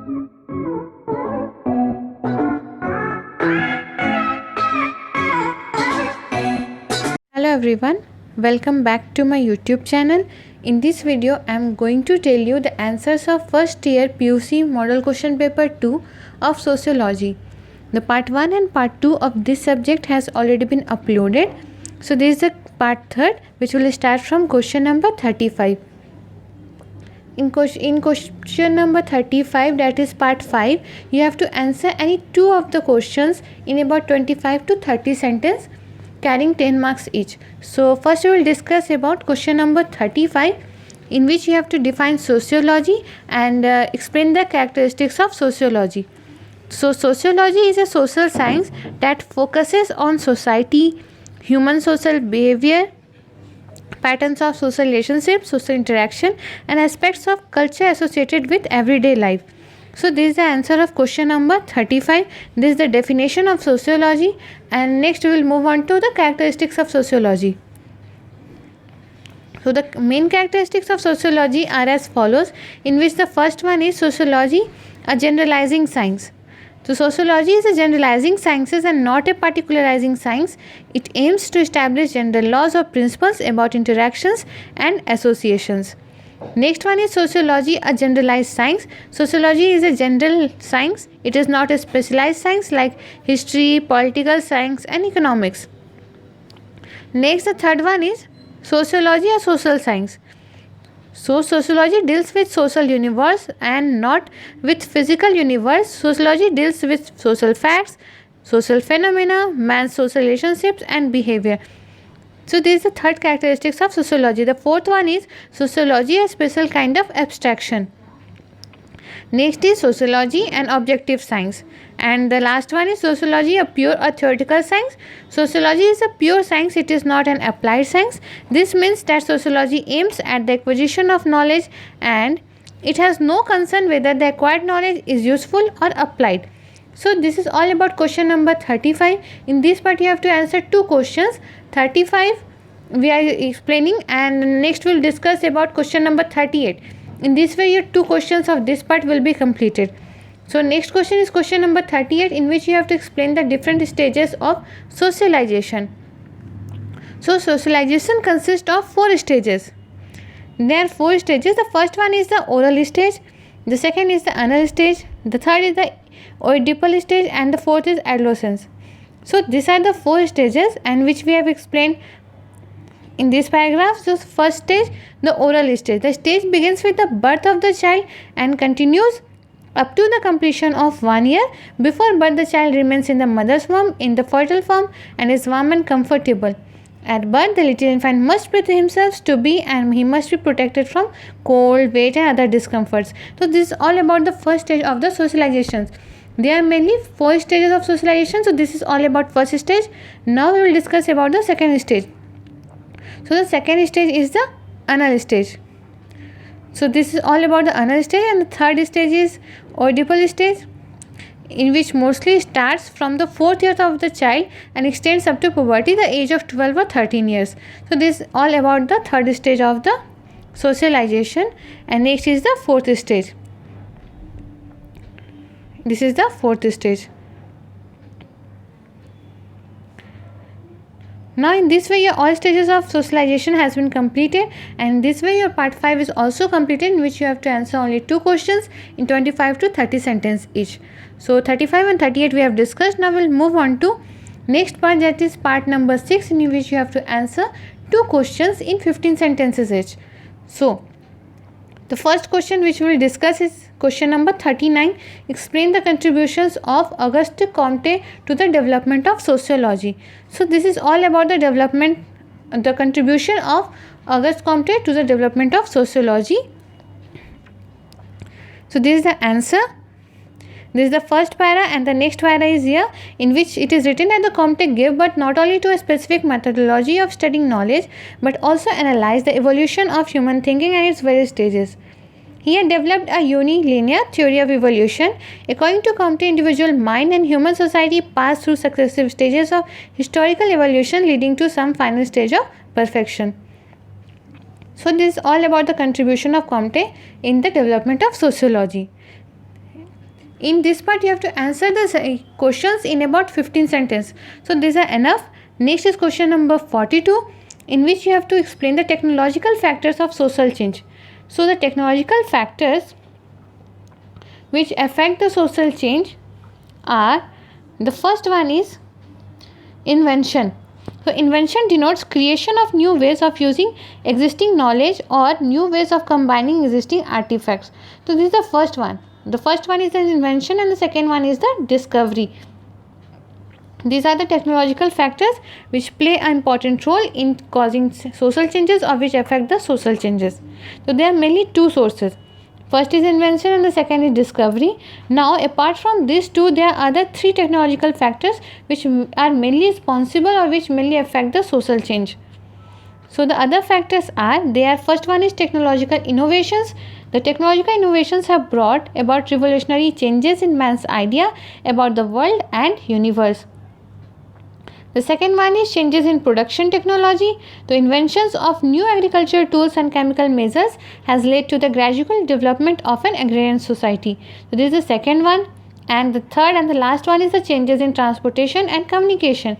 Hello everyone, welcome back to my YouTube channel. In this video, I am going to tell you the answers of first year PUC Model Question Paper 2 of Sociology. The part 1 and part 2 of this subject has already been uploaded. So this is the part 3 which will start from question number 35. In question number 35, that is part 5, you have to answer any two of the questions in about 25 to 30 sentences carrying 10 marks each. So first we will discuss about question number 35, in which you have to define sociology and explain the characteristics of sociology. So sociology is a social science that focuses on society, human social behavior, patterns of social relationships, social interaction, and aspects of culture associated with everyday life. So this is the answer of question number 35. This is the definition of sociology, and next we will move on to the characteristics of sociology. So the main characteristics of sociology are as follows, in which the first one is sociology, a generalizing science. So sociology is a generalizing sciences and not a particularizing science. It aims to establish general laws or principles about interactions and associations. Next one is sociology, a generalized science. Sociology is a general science. It is not a specialized science like history, political science and economics. Next, the third one is sociology, a social science. So sociology deals with social universe and not with physical universe. Sociology deals with social facts, social phenomena, man's social relationships and behavior. So this is the third characteristics of sociology. The fourth one is sociology, a special kind of abstraction. Next is sociology, an objective science. And the last one is sociology, a pure or theoretical science. Sociology is a pure science, it is not an applied science. This means that sociology aims at the acquisition of knowledge and it has no concern whether the acquired knowledge is useful or applied. So this is all about question number 35. In this part you have to answer two questions. 35 we are explaining, and next we will discuss about question number 38. In this way your two questions of this part will be completed. So next question is question number 38, in which you have to explain the different stages of socialization. So socialization consists of 4 stages. There are 4 stages. The first one is the oral stage, the second is the anal stage, the third is the oedipal stage, and the fourth is adolescence. So these are the 4 stages and which we have explained in this paragraph. So first stage, the oral stage. The stage begins with the birth of the child and continues up to the completion of 1 year. Before birth, the child remains in the mother's womb in the fertile form and is warm and comfortable. At birth, the little infant must prepare himself to be, and he must be protected from cold, weight and other discomforts. So this is all about the first stage of the socializations. There are mainly 4 stages of socialization. So this is all about first stage. Now we will discuss about the second stage. So the second stage is the anal stage. So this is all about the anal stage, and the third stage is oedipal stage, in which mostly starts from the 4th year of the child and extends up to puberty, the age of 12 or 13 years. So this is all about the third stage of the socialization, and next is the 4th stage. This is the 4th stage. Now in this way your all stages of socialization has been completed, and this way your part 5 is also completed, in which you have to answer only 2 questions in 25 to 30 sentences each. So 35 and 38 we have discussed. Now we will move on to next part, that is part number 6, in which you have to answer 2 questions in 15 sentences each. So the first question which we will discuss is question number 39. Explain the contributions of Auguste Comte to the development of sociology. So this is all about the contribution of Auguste Comte to the development of sociology. So this is the answer. This is the first para, and the next para is here, in which it is written that the Comte gave birth not only to a specific methodology of studying knowledge, but also analyzed the evolution of human thinking and its various stages. He had developed a unilinear theory of evolution. According to Comte, individual mind and human society pass through successive stages of historical evolution, leading to some final stage of perfection. So this is all about the contribution of Comte in the development of sociology. In this part you have to answer the questions in about 15 sentences. So these are enough. Next is question number 42, in which you have to explain the technological factors of social change. So the technological factors which affect the social change are, the first one is invention. So invention denotes creation of new ways of using existing knowledge or new ways of combining existing artifacts. So this is the first one. The first one is the invention and the second one is the discovery. These are the technological factors which play an important role in causing social changes or which affect the social changes. So there are mainly two sources. First is invention and the second is discovery. Now apart from these two, there are other three technological factors which are mainly responsible or which mainly affect the social change. So the other factors are, first one is technological innovations. The technological innovations have brought about revolutionary changes in man's idea about the world and universe. The second one is changes in production technology. The inventions of new agricultural tools and chemical measures has led to the gradual development of an agrarian society. So this is the second one. And the third and the last one is the changes in transportation and communication.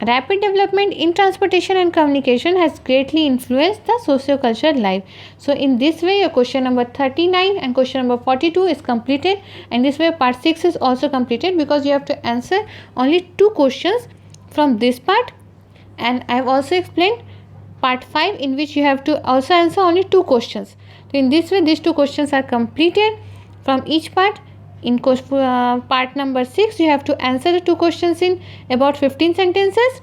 Rapid development in transportation and communication has greatly influenced the socio-cultural life. So in this way your question number 39 and question number 42 is completed, and this way part 6 is also completed because you have to answer only two questions from this part, and I have also explained part 5 in which you have to also answer only two questions. So in this way these two questions are completed from each part. In part number 6 you have to answer the two questions in about 15 sentences,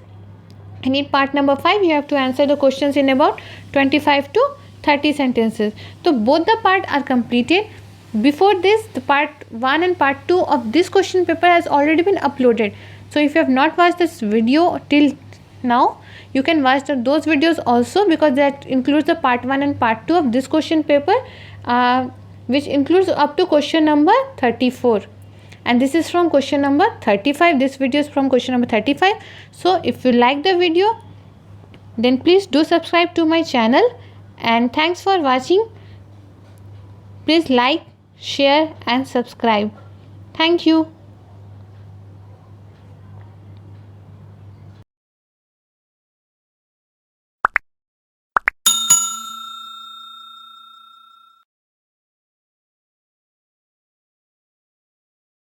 and in part number 5 you have to answer the questions in about 25 to 30 sentences. So both the part are completed. Before this, the part 1 and part 2 of this question paper has already been uploaded. So if you have not watched this video till now, you can watch those videos also, because that includes the part 1 and part 2 of this question paper, which includes up to question number 34, and this is from question number 35. This video is from question number 35. So if you like the video, then please do subscribe to my channel, and thanks for watching. Please like, share and subscribe. Thank you.